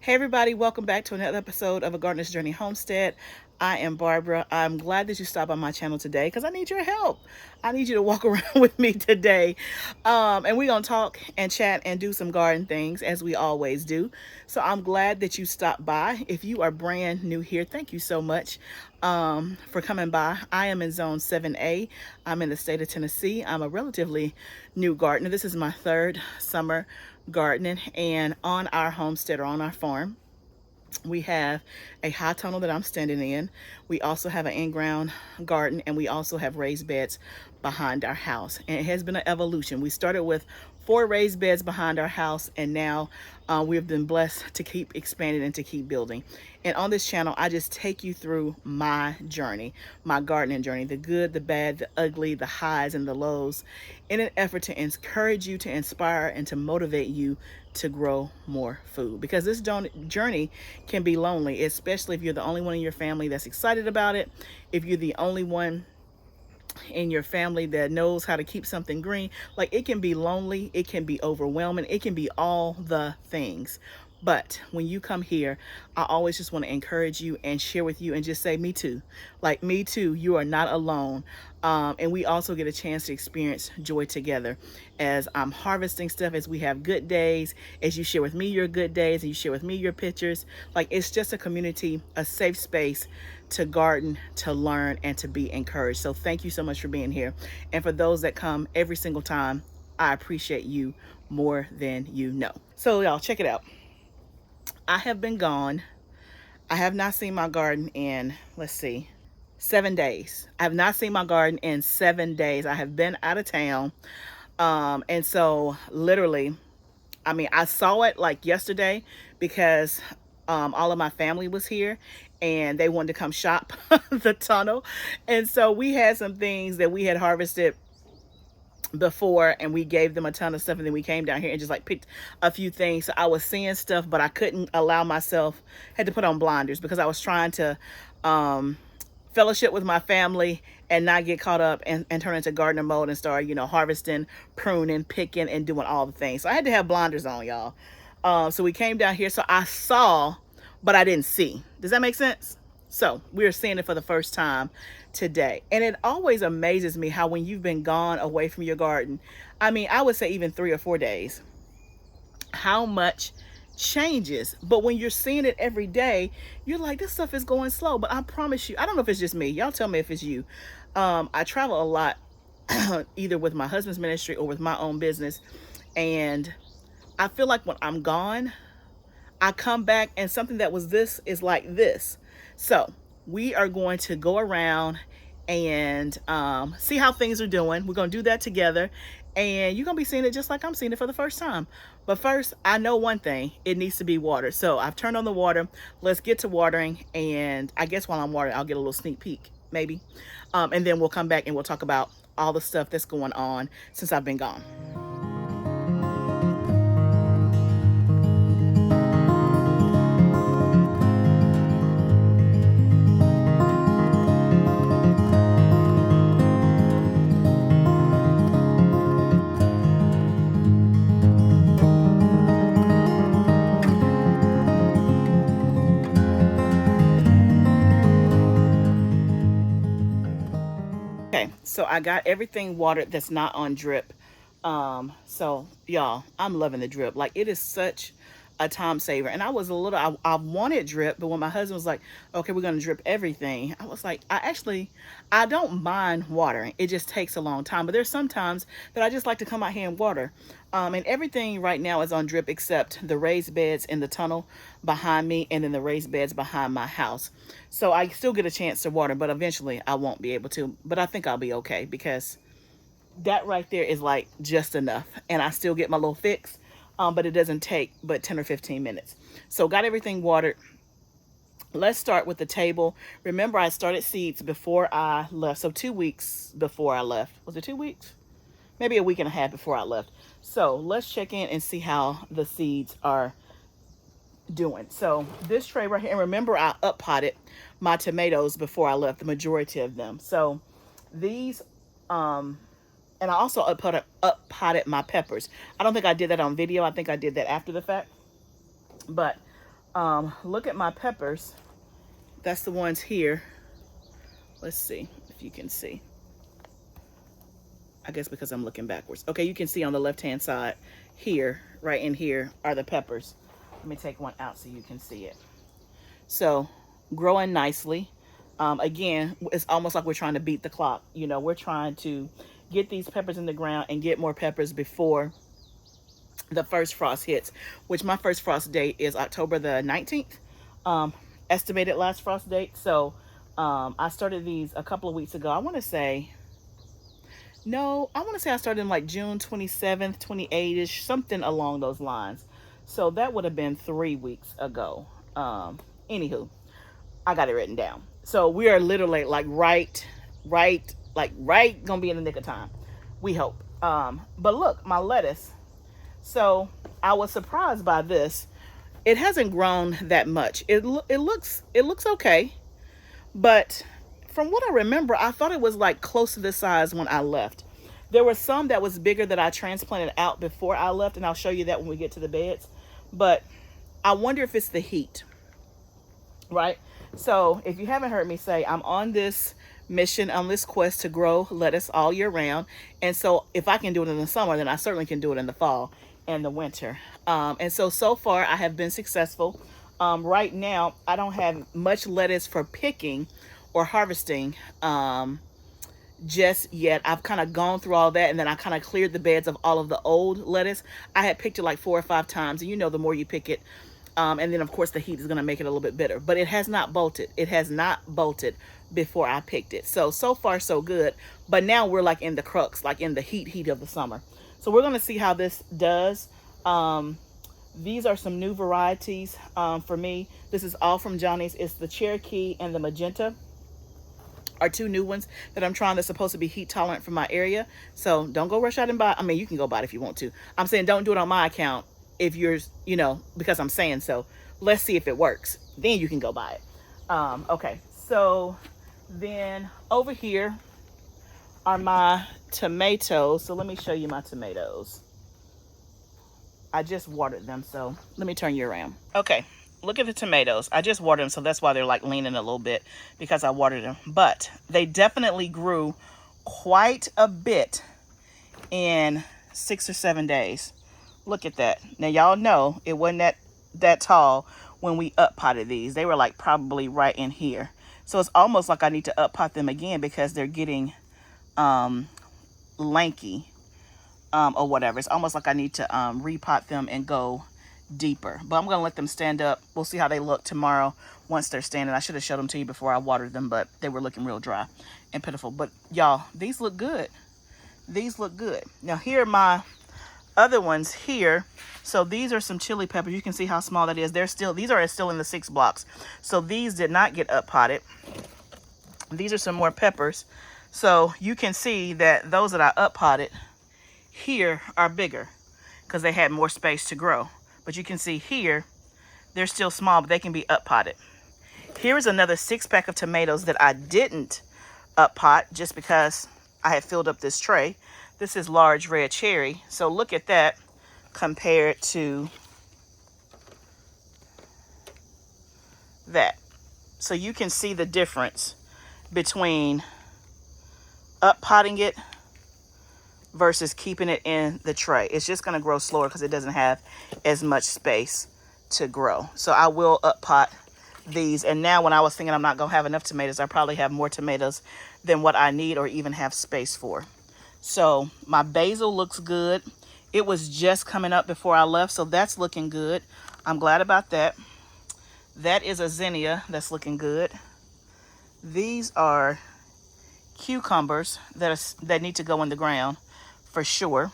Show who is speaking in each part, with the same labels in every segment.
Speaker 1: Hey everybody, welcome back to another episode of A Gardener's Journey Homestead. I am Barbara. I'm glad that you stopped by my channel today because I need your help. I need you to walk around with me today. And we're going to talk and chat and do some garden things as we always do. So I'm glad that you stopped by. If you are brand new here, thank you so much for coming by. I am in Zone 7A. I'm in the state of Tennessee. I'm a relatively new gardener. This is my third summer gardening, and on our homestead or on our farm we have a high tunnel that I'm standing in. We also have an in-ground garden, and we also have raised beds behind our house. And it has been an evolution. We started with 4 raised beds behind our house, and now we've been blessed to keep expanding and to keep building. And on this channel, I just take you through my journey, my gardening journey, the good, the bad, the ugly, the highs and the lows, in an effort to encourage you, to inspire, and to motivate you to grow more food. Because this journey can be lonely, especially if you're the only one in your family that's excited about it, if you're the only one in your family that knows how to keep something green. Like, it can be lonely, it can be overwhelming, it can be all the things. But when you come here, I always just want to encourage you and share with you and just say, me too. Like, me too, you are not alone. And we also get a chance to experience joy together as I'm harvesting stuff, as we have good days, as you share with me your good days, and you share with me your pictures. Like, it's just a community, a safe space to garden, to learn, and to be encouraged. So thank you so much for being here. And for those that come every single time, I appreciate you more than you know. So y'all, check it out. I have been gone. I have not seen my garden in, let's see, 7 days. I have not seen my garden in 7 days. I have been out of town. And so literally, I mean, I saw it like yesterday because all of my family was here and they wanted to come shop the tunnel. And so we had some things that we had harvested before, and we gave them a ton of stuff, and then we came down here and just like picked a few things. So I was seeing stuff, but I couldn't allow myself, had to put on blinders because I was trying to fellowship with my family and not get caught up and turn into gardener mode and start, harvesting, pruning, picking, and doing all the things. So I had to have blinders on, y'all. So we came down here. So I saw, but I didn't see. Does that make sense? So we're seeing it for the first time today. And it always amazes me how when you've been gone away from your garden, I mean, I would say even 3 or 4 days, how much changes. But when you're seeing it every day, you're like, this stuff is going slow. But I promise you, I don't know if it's just me. Y'all tell me if it's you. I travel a lot, either with my husband's ministry or with my own business. And I feel like when I'm gone, I come back and something that was this is like this. So we are going to go around and see how things are doing. We're going to do that together. And you're going to be seeing it just like I'm seeing it for the first time. But first, I know one thing. It needs to be watered. So I've turned on the water. Let's get to watering. And I guess while I'm watering, I'll get a little sneak peek, maybe. And then we'll come back and we'll talk about all the stuff that's going on since I've been gone. Okay, so I got everything watered that's not on drip. So y'all, I'm loving the drip. Like, it is such a time saver. And I was a little, I wanted drip, but when my husband was like, okay, we're gonna drip everything, I was like, I don't mind watering. It just takes a long time. But there's some times that I just like to come out here and water. And everything right now is on drip except the raised beds in the tunnel behind me, and then the raised beds behind my house. So I still get a chance to water, but eventually I won't be able to. But I think I'll be okay because that right there is like just enough. And I still get my little fix, but it doesn't take but 10 or 15 minutes. So got everything watered. Let's start with the table. Remember, I started seeds before I left. So 2 weeks before I left. Was it 2 weeks? Maybe a week and a half before I left. So let's check in and see how the seeds are doing. So this tray right here, and remember I up potted my tomatoes before I left, the majority of them. So these, and I also up potted my peppers. I don't think I did that on video. I think I did that after the fact. But Look at my peppers. That's the ones here. Let's see if you can see. I guess because I'm looking backwards. Okay, you can see on the left-hand side here, right in here, are the peppers. Let me take one out so you can see it. So, growing nicely. Again, it's almost like we're trying to beat the clock. You know, we're trying to get these peppers in the ground and get more peppers before the first frost hits, which my first frost date is October the 19th, estimated last frost date. So I started these a couple of weeks ago. I want to say I started in like June 27th, 28ish, something along those lines. So that would have been 3 weeks ago. Anywho, I got it written down. So we are literally like right gonna be in the nick of time. We hope. But look, my lettuce. So I was surprised by this. It hasn't grown that much. It looks okay, but from what I remember, I thought it was like close to this size when I left. There were some that was bigger that I transplanted out before I left, and I'll show you that when we get to the beds. But I wonder if it's the heat, right? So if you haven't heard me say, I'm on this mission, on this quest to grow lettuce all year round. And so if I can do it in the summer, then I certainly can do it in the fall and the winter. And so far I have been successful. Right now, I don't have much lettuce for picking or harvesting just yet. I've kind of gone through all that, and then I kind of cleared the beds of all of the old lettuce. I had picked it like 4 or 5 times, and you know, the more you pick it, and then of course the heat is going to make it a little bit bitter, but it has not bolted. It has not bolted before I picked it. So far so good. But now we're like in the crux, like in the heat of the summer. So we're going to see how this does. These are some new varieties for me. This is all from Johnny's. It's the Cherokee and the Magenta are 2 new ones that I'm trying that's supposed to be heat tolerant for my area. So don't go rush out and buy. I mean, you can go buy it if you want to. I'm saying don't do it on my account if you're, you know, because I'm saying so. Let's see if it works. Then you can go buy it. Okay, so then over here are my tomatoes. So let me show you my tomatoes. I just watered them, so let me turn you around. Okay, look at the tomatoes. I just watered them, so that's why they're like leaning a little bit, because I watered them. But they definitely grew quite a bit in 6 or 7 days. Look at that. Now y'all know it wasn't that tall when we up potted these. They were like probably right in here. So it's almost like I need to up pot them again because they're getting lanky. Or whatever. It's almost like I need to repot them and go deeper. But I'm going to let them stand up. We'll see how they look tomorrow once they're standing. I should have showed them to you before I watered them, but they were looking real dry and pitiful. But y'all, these look good. These look good. Now here are my other ones here. So these are some chili peppers. You can see how small that is. These are still in the 6 blocks. So these did not get up potted. These are some more peppers. So you can see that those that I up potted here are bigger because they had more space to grow. But you can see here, they're still small, but they can be up potted. Here is another 6-pack of tomatoes that I didn't up pot just because I had filled up this tray. This is large red cherry. So look at that compared to that. So you can see the difference between up potting it versus keeping it in the tray. It's just going to grow slower because it doesn't have as much space to grow. So I will up pot these. And now when I was thinking I'm not going to have enough tomatoes, I probably have more tomatoes than what I need or even have space for. So my basil looks good. It was just coming up before I left, so that's looking good. I'm glad about that. That is a zinnia that's looking good. These are cucumbers that need to go in the ground for sure.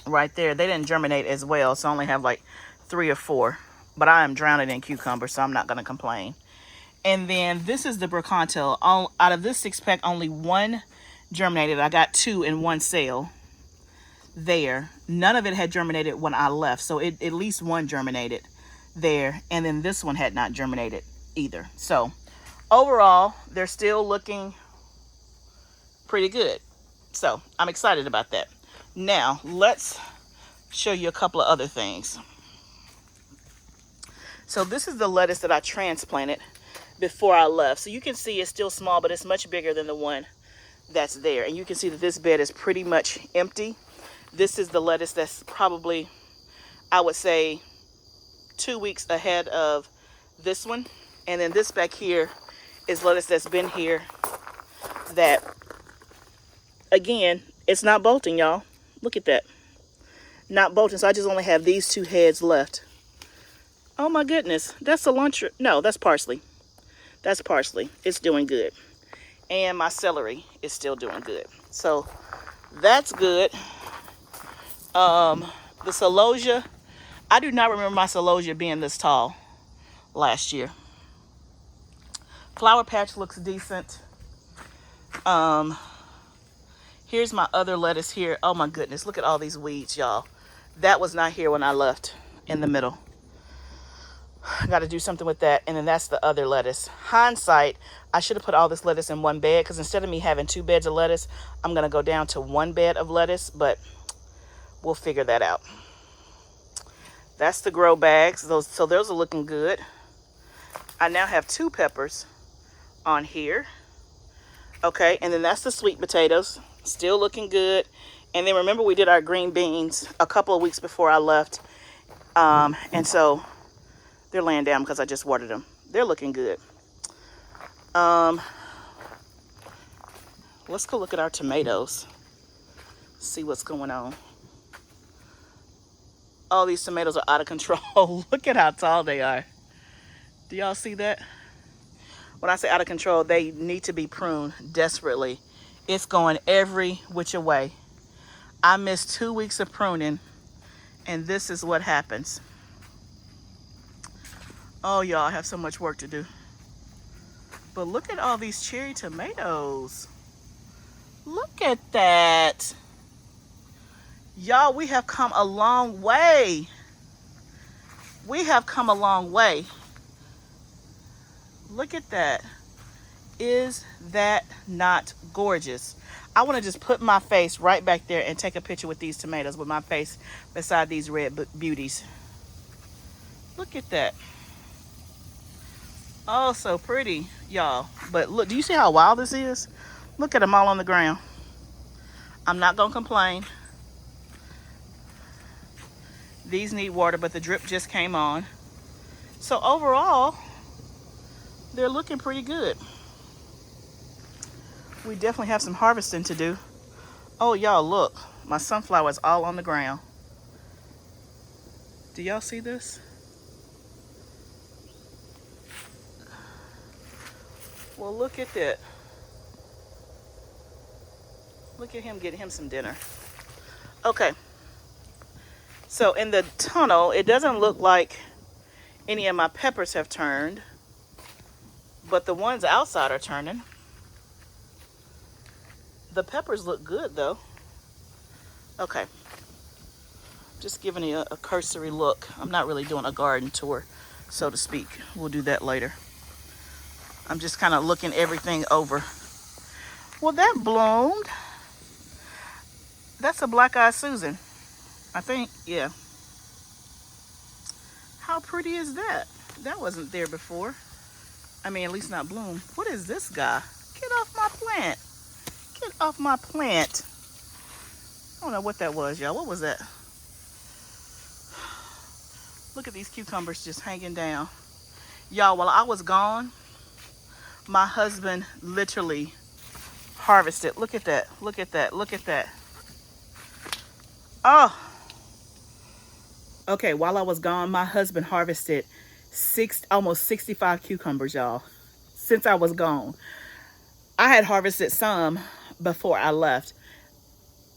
Speaker 1: Right there, they didn't germinate as well, so I only have like 3 or 4, but I am drowning in cucumbers, so I'm not going to complain. And then this is the Bracanto. Out of this 6-pack, only 1 germinated. I got 2 in 1 sale there. None of it had germinated when I left, so at least 1 germinated there, and then this one had not germinated either. So overall, they're still looking pretty good. So I'm excited about that. Now let's show you a couple of other things. So this is the lettuce that I transplanted before I left. So you can see it's still small, but it's much bigger than the one that's there. And you can see that this bed is pretty much empty. This is the lettuce that's probably, I would say, 2 weeks ahead of this one. And then this back here is lettuce that's been here that, again, it's not bolting, y'all. Look at that. Not bolting. So I just only have these 2 heads left. Oh my goodness. That's cilantro. No, that's parsley. That's parsley. It's doing good. And my celery is still doing good. So that's good. The celosia, I do not remember my celosia being this tall last year. Flower patch looks decent. Here's my other lettuce here. Oh my goodness, look at all these weeds, y'all. That was not here when I left in the middle. Got to do something with that. And then that's the other lettuce. Hindsight, I should have put all this lettuce in one bed, because instead of me having 2 beds of lettuce, I'm going to go down to 1 bed of lettuce, but we'll figure that out. That's the grow bags. So those are looking good. I now have 2 peppers on here. Okay, and then that's the sweet potatoes. Still looking good. And then remember, we did our green beans a couple of weeks before I left. And so they're laying down because I just watered them. They're looking good. Let's go look at our tomatoes. See what's going on. Oh, these tomatoes are out of control. Look at how tall they are. Do y'all see that? When I say out of control, they need to be pruned desperately. It's going every which way. I missed 2 weeks of pruning, and this is what happens. Oh, y'all, I have so much work to do. But look at all these cherry tomatoes. Look at that. Y'all, we have come a long way. We have come a long way. Look at that. Is that not gorgeous? I want to just put my face right back there and take a picture with these tomatoes, with my face beside these red beauties. Look at that. Oh, so pretty, y'all. But look, do you see how wild this is? Look at them all on the ground. I'm not going to complain. These need water, but the drip just came on. So overall, they're looking pretty good. We definitely have some harvesting to do. Oh, y'all, look. My sunflower is all on the ground. Do y'all see this? Well, look at that. Look at him getting him some dinner. Okay. So in the tunnel, it doesn't look like any of my peppers have turned, but the ones outside are turning. The peppers look good, though. Okay. Just giving you a cursory look. I'm not really doing a garden tour, so to speak. We'll do that later. I'm just kind of looking everything over. Well, that bloomed. That's a black-eyed Susan, I think. Yeah. How pretty is that? That wasn't there before. I mean, at least not bloom. What is this guy? Get off my plant. Get off my plant. I don't know what that was, y'all. What was that? Look at these cucumbers just hanging down. Y'all, while I was gone, my husband literally harvested. Look at that. Look at that. Look at that. Oh. Okay, while I was gone, my husband harvested almost 65 cucumbers, y'all, since I was gone. I had harvested some before I left.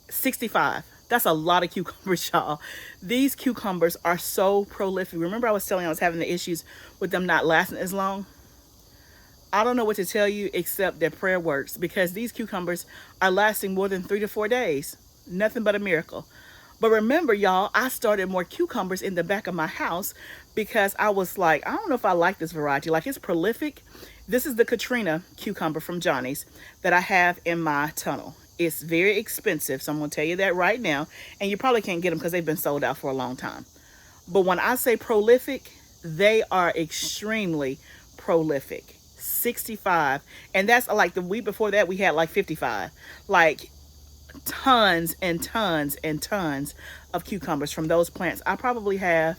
Speaker 1: 65. That's a lot of cucumbers, y'all. These cucumbers are so prolific. Remember I was telling you I was having the issues with them not lasting as long? I don't know what to tell you except that prayer works, because these cucumbers are lasting more than 3 to 4 days. Nothing but a miracle. But remember, y'all, I started more cucumbers in the back of my house because I was like, I don't know if I like this variety. Like, it's prolific. This is the Katrina cucumber from Johnny's that I have in my tunnel. It's very expensive, so I'm going to tell you that right now. And you probably can't get them because they've been sold out for a long time. But when I say prolific, They are extremely prolific. 65. And that's like the week before that, we had like 55. Like tons and tons and tons of cucumbers from those plants. I probably have,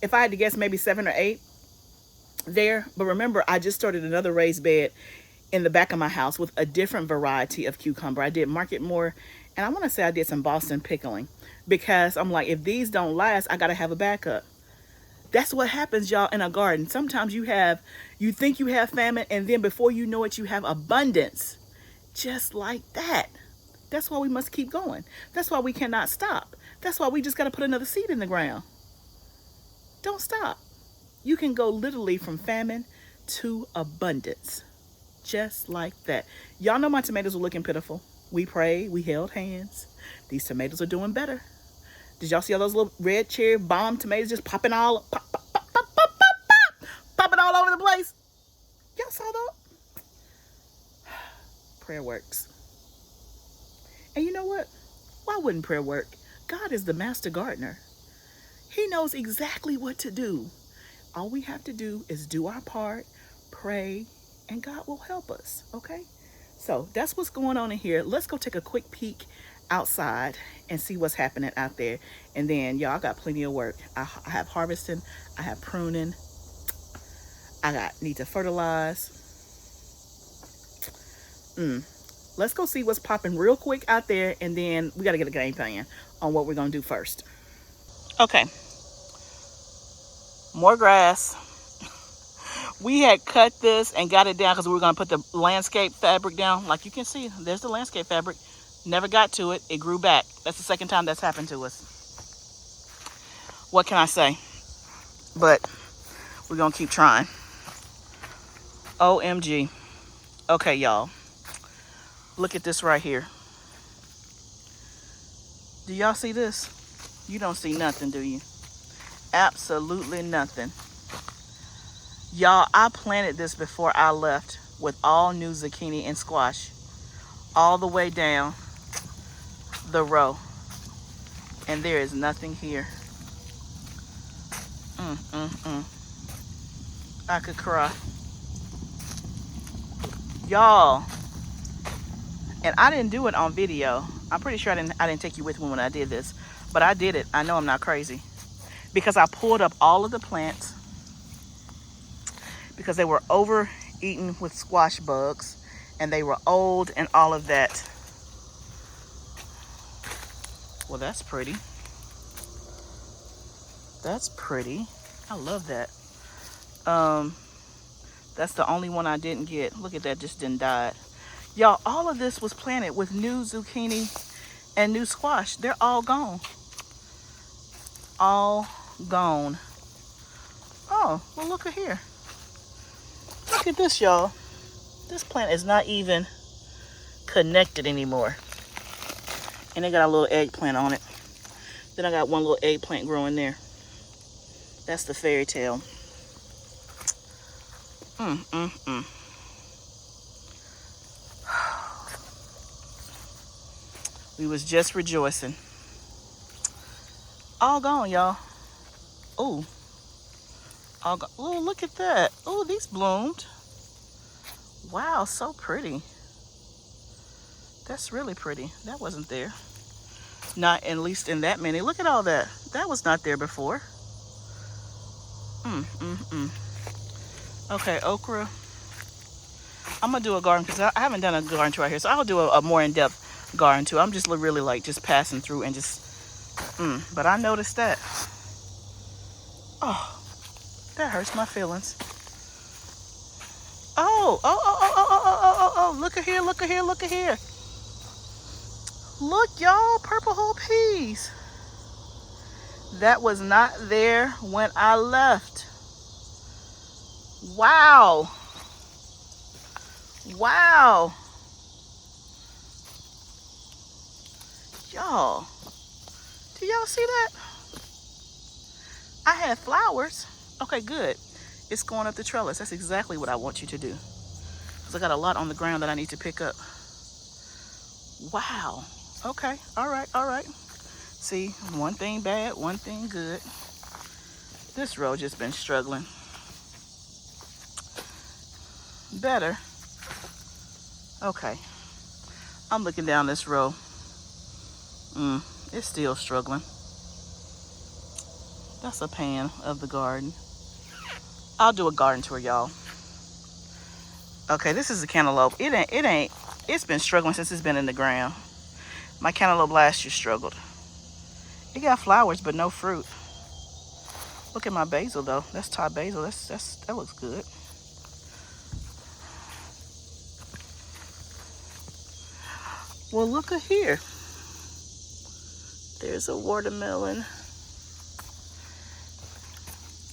Speaker 1: if I had to guess, maybe 7 or 8 there. But remember, I just started another raised bed in the back of my house with a different variety of cucumber. I did market more, and I want to say I did some Boston pickling, because I'm like, if these don't last, I got to have a backup. That's what happens, y'all, in a garden. Sometimes you think you have famine, and then before you know it, you have abundance. Just like that. That's why we must keep going. That's why we cannot stop. That's why we just got to put another seed in the ground. Don't stop. You can go literally from famine to abundance. Just like that. Y'all know my tomatoes were looking pitiful. We prayed. We held hands. These tomatoes are doing better. Did y'all see all those little red cherry bomb tomatoes just popping all popping all over the place? Y'all saw that? Prayer works. And you know what? Why wouldn't prayer work? God is the master gardener. He knows exactly what to do. All we have to do is do our part, pray, and God will help us, okay? So that's what's going on in here. Let's go take a quick peek outside and see what's happening out there. And then, y'all, I got plenty of work. I have harvesting, I have pruning, need to fertilize. Let's go see what's popping real quick out there, and then we got to get a game plan on what we're going to do first. Okay. More grass. We had cut this and got it down because we were going to put the landscape fabric down. Like you can see, there's the landscape fabric. Never got to it. It grew back. That's the second time that's happened to us. What can I say? But we're going to keep trying. OMG. Okay, y'all. Look at this right here. Do y'all see this? You don't see nothing, do you? Absolutely nothing. Y'all, I planted this before I left with all new zucchini and squash all the way down the row. And there is nothing here. I could cry. Y'all. And I didn't do it on video. I'm pretty sure I didn't take you with me when I did this. But I did it. I know I'm not crazy. Because I pulled up all of the plants. Because they were overeaten with squash bugs. And they were old and all of that. Well, that's pretty. That's pretty. I love that. That's the only one I didn't get. Look at that, just didn't die. Y'all, all of this was planted with new zucchini and new squash. They're all gone. All gone. Oh, well, look at here. Look at this, y'all. This plant is not even connected anymore. And they got a little eggplant on it. Then I got one little eggplant growing there. That's the fairy tale. We was just rejoicing. All gone, y'all. Oh. All gone. Oh, look at that. Oh, these bloomed. Wow, so pretty. That's really pretty. That wasn't there. Not at least in that many. Look at all that. That was not there before. Okay, okra. I'm gonna do a garden because I haven't done a garden tour out here, so I'll do a more in-depth garden tour. I'm just really like just passing through and just. But I noticed that. Oh, that hurts my feelings. Oh! Look at here! Look at here! Look at here! Look, y'all, purple whole peas. That was not there when I left. Wow. Wow. Y'all, do y'all see that? I had flowers. Okay, good. It's going up the trellis. That's exactly what I want you to do. Because I got a lot on the ground that I need to pick up. Wow. Okay. All right. See, one thing bad, one thing good. This row just been struggling. Better. Okay. I'm looking down this row. It's still struggling. That's a pan of the garden. I'll do a garden tour, y'all. Okay, this is a cantaloupe. It's been struggling since it's been in the ground. My cantaloupe last year struggled. It got flowers, but no fruit. Look at my basil, though. That's top basil. That looks good. Well, look at here. There's a watermelon.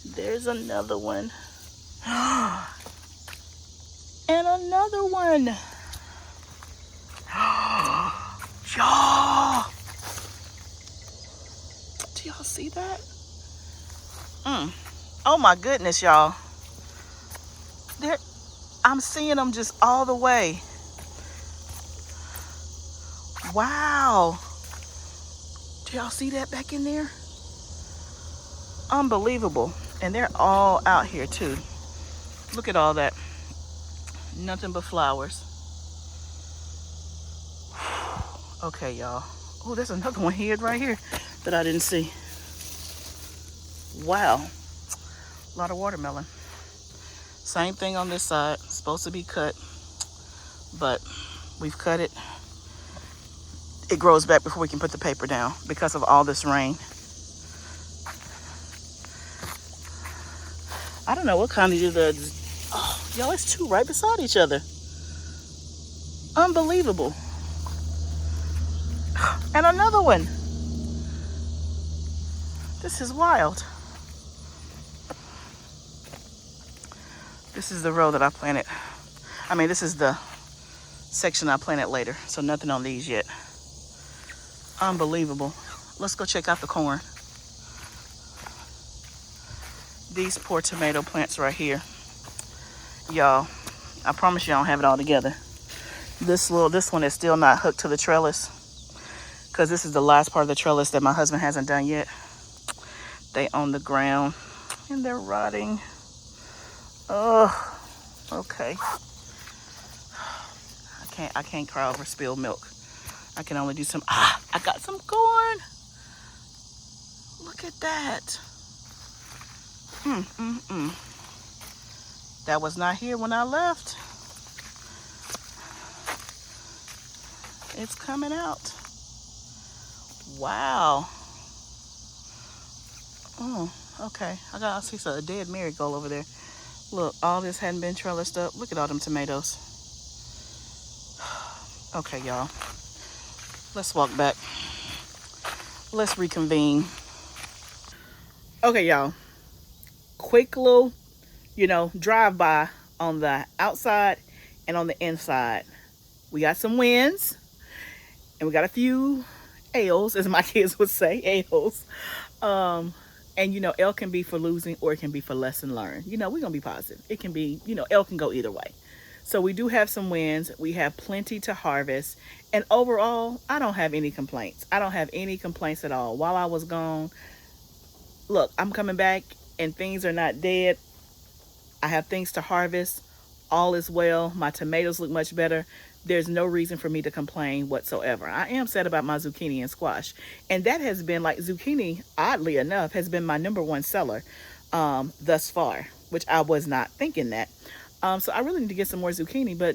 Speaker 1: There's another one. And another one. Y'all. Do y'all see that? Oh my goodness, y'all. I'm seeing them just all the way. Wow. Do y'all see that back in there? Unbelievable. And they're all out here too. Look at all that. Nothing but flowers. Okay, y'all. Oh, there's another one here right here that I didn't see. Wow. A lot of watermelon. Same thing on this side. Supposed to be cut, but we've cut it. It grows back before we can put the paper down because of all this rain. I don't know what kind of y'all, it's two right beside each other. Unbelievable. And another one. This is wild. This is the row that I planted. I mean, this is the section I planted later. So nothing on these yet. Unbelievable. Let's go check out the corn. These poor tomato plants right here. Y'all, I promise you I don't have it all together. This one is still not hooked to the trellis, because this is the last part of the trellis that my husband hasn't done yet. They on the ground and they're rotting. Oh, okay. I can't cry over spilled milk. I can only do some. I got some corn. Look at that. That was not here when I left. It's coming out. Wow. Oh, okay. I see a dead marigold over there. Look, all this hadn't been trellised up. Look at all them tomatoes. Okay, y'all. Let's walk back. Let's reconvene. Okay, y'all. Quick little, drive by on the outside and on the inside. We got some wins and we got a few L's, as my kids would say, L's. And L can be for losing or it can be for lesson learned. We're gonna be positive. It can be, L can go either way. So we do have some wins. We have plenty to harvest. And overall, I don't have any complaints. I don't have any complaints at all. While I was gone, look, I'm coming back and things are not dead. I have things to harvest. All is well. My tomatoes look much better. There's no reason for me to complain whatsoever. I am sad about my zucchini and squash. And that has been zucchini, oddly enough, has been my #1 seller thus far, which I was not thinking that. So I really need to get some more zucchini, but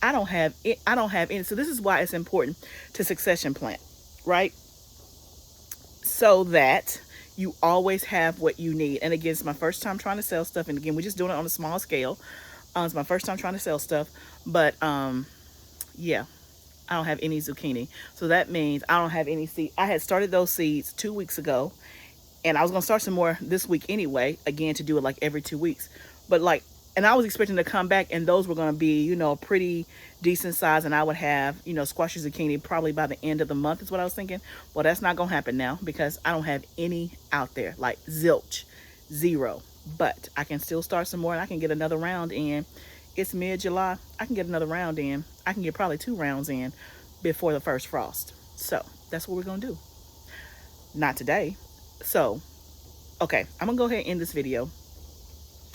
Speaker 1: I don't have any. So this is why it's important to succession plant, right? So that you always have what you need. And again, it's my first time trying to sell stuff. And again, we're just doing it on a small scale. It's my first time trying to sell stuff, but yeah, I don't have any zucchini. So that means I don't have any seed. I had started those seeds 2 weeks ago, and I was gonna start some more this week anyway, again, to do it every 2 weeks. But and I was expecting to come back and those were gonna be, a pretty decent size, and I would have, squash and zucchini probably by the end of the month is what I was thinking. Well, that's not gonna happen now because I don't have any out there, zilch, zero. But I can still start some more and I can get another round in. It's mid-July. I can get another round in. I can get probably 2 rounds in before the first frost. So that's what we're going to do. Not today. So Okay, I'm gonna go ahead and end this video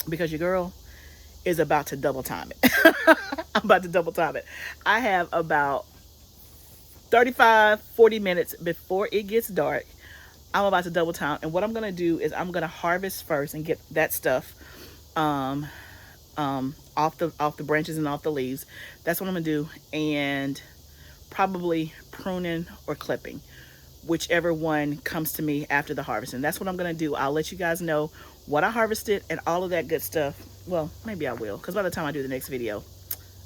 Speaker 1: because your girl is about to double time it. I'm about to double time it. I have about 35, 40 minutes before it gets dark. I'm about to double time. And what I'm going to do is I'm going to harvest first and get that stuff um, off the branches and off the leaves. That's what I'm going to do. And probably pruning or clipping, whichever one comes to me after the harvest. And that's what I'm going to do. I'll let you guys know what I harvested and all of that good stuff. Well, maybe I will, because by the time I do the next video,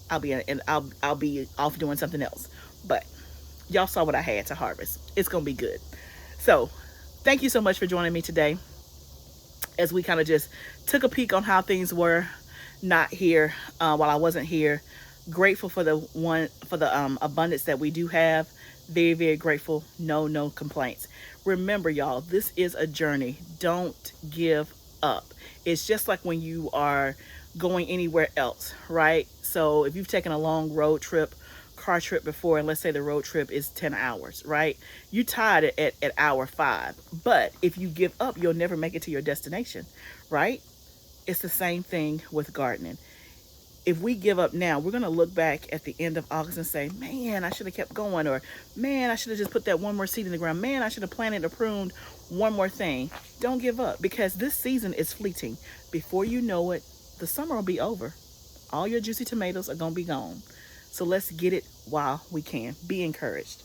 Speaker 1: I'll be off doing something else. But y'all saw what I had to harvest. It's gonna be good. So thank you so much for joining me today as we kind of just took a peek on how things were not here while I wasn't here. Grateful for the abundance that we do have. Very, very grateful. No complaints. Remember, y'all, this is a journey. Don't give up. It's just like when you are going anywhere else, right? So if you've taken a long road trip, car trip before, and let's say the road trip is 10 hours, right? You tired at hour 5. But if you give up, you'll never make it to your destination, right? It's the same thing with gardening. If we give up now, we're going to look back at the end of August and say, man, I should have kept going, or man, I should have just put that one more seed in the ground. Man, I should have planted or pruned one more thing. Don't give up, because this season is fleeting. Before you know it, the summer will be over. All your juicy tomatoes are going to be gone. So let's get it while we can. Be encouraged.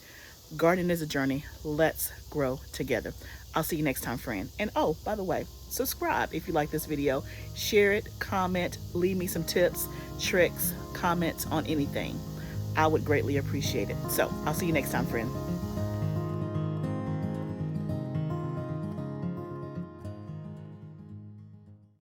Speaker 1: Gardening is a journey. Let's grow together. I'll see you next time, friend. And oh, by the way, subscribe if you like this video. Share it, comment, leave me some tips, tricks, comments on anything. I would greatly appreciate it. So I'll see you next time, friend.